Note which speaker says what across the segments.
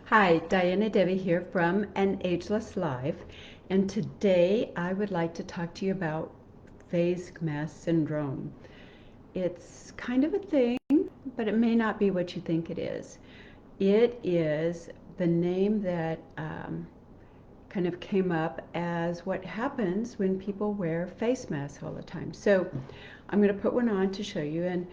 Speaker 1: Hi, Diana Debbie here from An Ageless Life, and today I would like to talk to you about face mask syndrome. It's kind of a thing, but it may not be what you think it is. It is the name that kind of came up as what happens when people wear face masks all the time. So I'm going to put one on to show you, and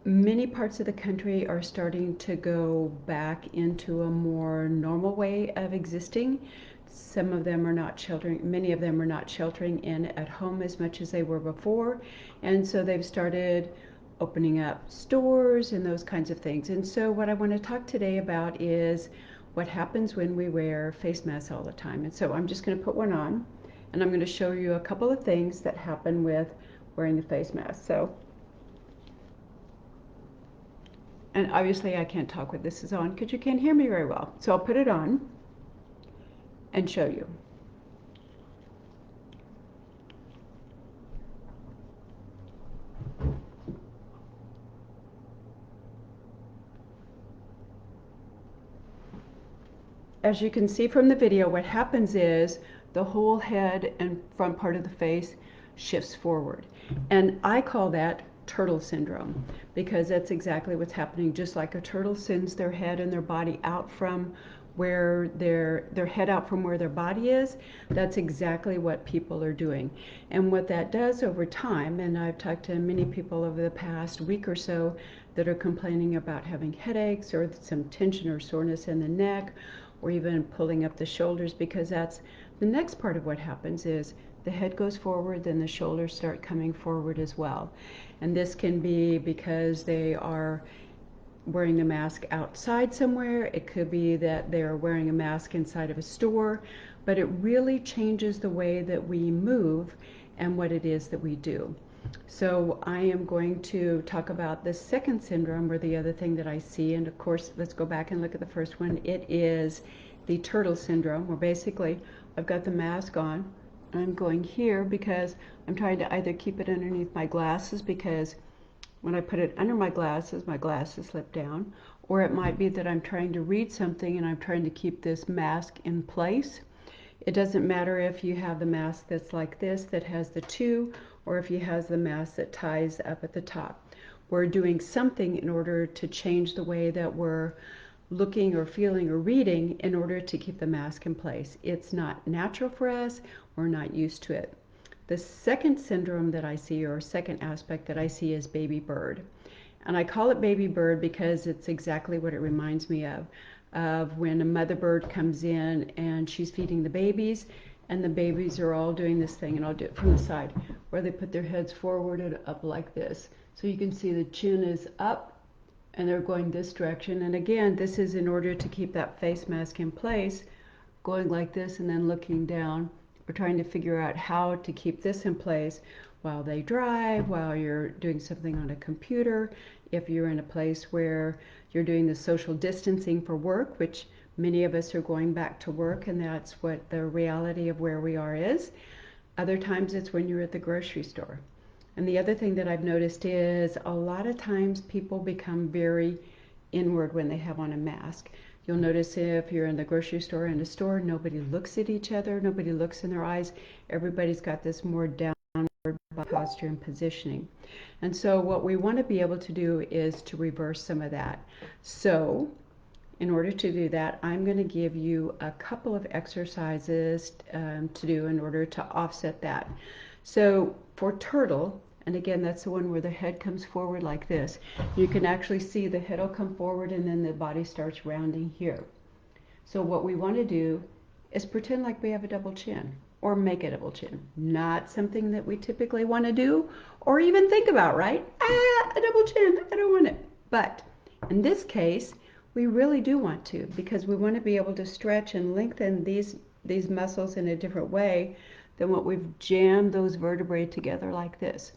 Speaker 1: many parts of the country are starting to go back into a more normal way of existing. Some of them are not sheltering, many of them are not sheltering in at home as much as they were before. And so they've started opening up stores and those kinds of things. And so what I want to talk today about is what happens when we wear face masks all the time. And so I'm just going to put one on, and I'm going to show you a couple of things that happen with wearing the face mask. And obviously I can't talk with this is on because you can't hear me very well. So I'll put it on and show you. As you can see from the video, what happens is the whole head and front part of the face shifts forward. And I call that turtle syndrome because that's exactly what's happening. Just like a turtle sends their head and their body out from where their head out from where their body is, that's exactly what people are doing. And what that does over time, and I've talked to many people over the past week or so that are complaining about having headaches or some tension or soreness in the neck, or even pulling up the shoulders, because that's the next part of what happens is the head goes forward, then the shoulders start coming forward as well. And this can be because they are wearing a mask outside somewhere. It could be that they're wearing a mask inside of a store, but it really changes the way that we move and what it is that we do. So I am going to talk about the second syndrome, or the other thing that I see. And of course, let's go back and look at the first one. It is the turtle syndrome, where basically I've got the mask on. I'm going here because I'm trying to either keep it underneath my glasses, because when I put it under my glasses slip down, or it might be that I'm trying to read something and I'm trying to keep this mask in place. It doesn't matter if you have the mask that's like this, that has the two, or if you have the mask that ties up at the top. We're doing something in order to change the way that we're looking or feeling or reading in order to keep the mask in place. It's not natural for us. We're not used to it. The second syndrome that I see, or second aspect that I see, is baby bird. And I call it baby bird because it's exactly what it reminds me of when a mother bird comes in and she's feeding the babies, and the babies are all doing this thing, and I'll do it from the side, where they put their heads forward and up like this. So you can see the chin is up and they're going this direction. And again, this is in order to keep that face mask in place, going like this and then looking down. We're trying to figure out how to keep this in place while they drive, while you're doing something on a computer, if you're in a place where you're doing the social distancing for work, which many of us are going back to work, and that's what the reality of where we are is. Other times it's when you're at the grocery store. And the other thing that I've noticed is a lot of times people become very inward when they have on a mask. You'll notice if you're in the grocery store, in a store, nobody looks at each other, nobody looks in their eyes. Everybody's got this more downward posture and positioning. And so what we want to be able to do is to reverse some of that. So in order to do that, I'm going to give you a couple of exercises to do in order to offset that. So for turtle, and again, that's the one where the head comes forward like this. You can actually see the head will come forward and then the body starts rounding here. So what we want to do is pretend like we have a double chin, or make a double chin. Not something that we typically want to do or even think about, right? A double chin, I don't want it. But in this case, we really do want to, because we want to be able to stretch and lengthen these muscles in a different way than what we've jammed those vertebrae together like this.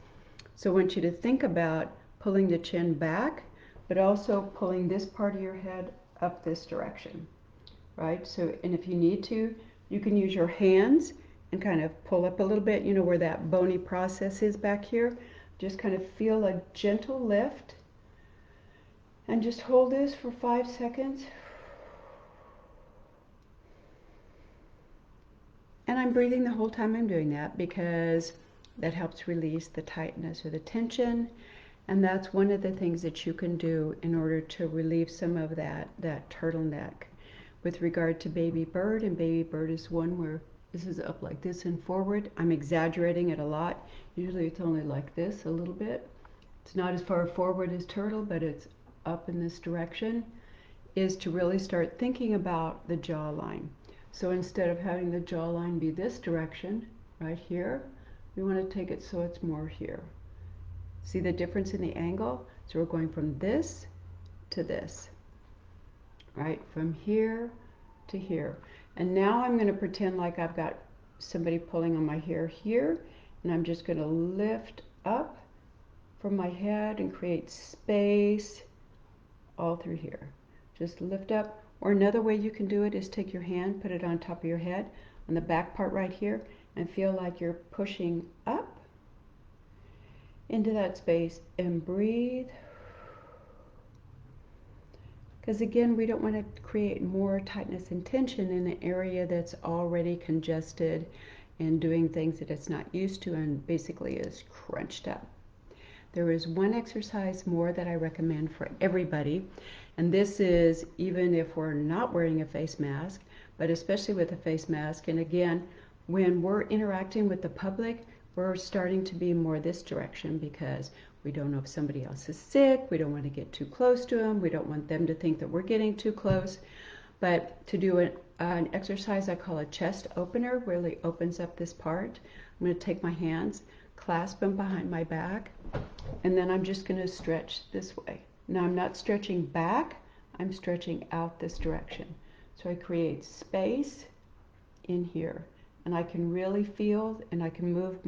Speaker 1: So I want you to think about pulling the chin back, but also pulling this part of your head up this direction, right? So, and if you need to, you can use your hands and kind of pull up a little bit, you know, where that bony process is back here. Just kind of feel a gentle lift, and just hold this for 5 seconds. I'm breathing the whole time I'm doing that because that helps release the tightness or the tension. And that's one of the things that you can do in order to relieve some of that turtleneck. With regard to baby bird, and baby bird is one where this is up like this and forward. I'm exaggerating it a lot. Usually it's only like this a little bit. It's not as far forward as turtle, but it's up in this direction, is to really start thinking about the jawline. So instead of having the jawline be this direction, right here, we want to take it so it's more here. See the difference in the angle? So we're going from this to this, right? From here to here. And now I'm going to pretend like I've got somebody pulling on my hair here, and I'm just going to lift up from my head and create space all through here. Just lift up. Or another way you can do it is take your hand, put it on top of your head, on the back part right here, and feel like you're pushing up into that space and breathe. Because again, we don't want to create more tightness and tension in an area that's already congested and doing things that it's not used to and basically is crunched up. There is one exercise more that I recommend for everybody, and this is even if we're not wearing a face mask, but especially with a face mask. And again, when we're interacting with the public, we're starting to be more this direction because we don't know if somebody else is sick, we don't want to get too close to them, we don't want them to think that we're getting too close. But to do an exercise I call a chest opener, really opens up this part. I'm going to take my hands, clasp them behind my back, and then I'm just going to stretch this way. Now I'm not stretching back, I'm stretching out this direction. So I create space in here, and I can really feel, and I can move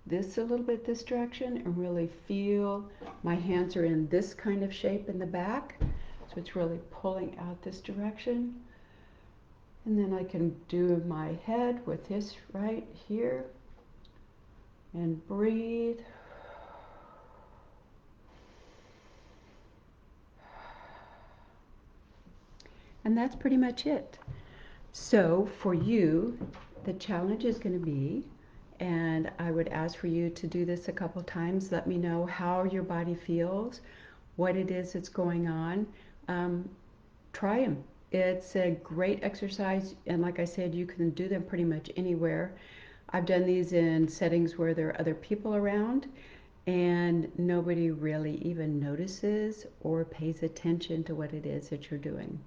Speaker 1: this a little bit this direction and really feel my hands are in this kind of shape in the back. So it's really pulling out this direction. And then I can do my head with this right here and breathe. And that's pretty much it. So for you, the challenge is going to be, and I would ask for you to do this a couple times. Let me know how your body feels, what it is that's going on. Try them. It's a great exercise, and like I said, you can do them pretty much anywhere. I've done these in settings where there are other people around and nobody really even notices or pays attention to what it is that you're doing.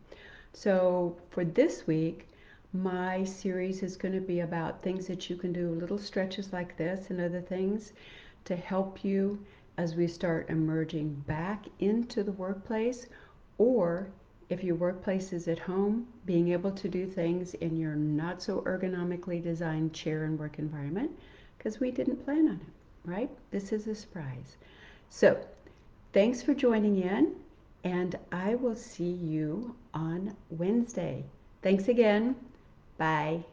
Speaker 1: So for this week, my series is going to be about things that you can do, little stretches like this and other things to help you as we start emerging back into the workplace, or if your workplace is at home, being able to do things in your not so ergonomically designed chair and work environment, because we didn't plan on it, right? This is a surprise. So thanks for joining in, and I will see you on Wednesday. Thanks again. Bye.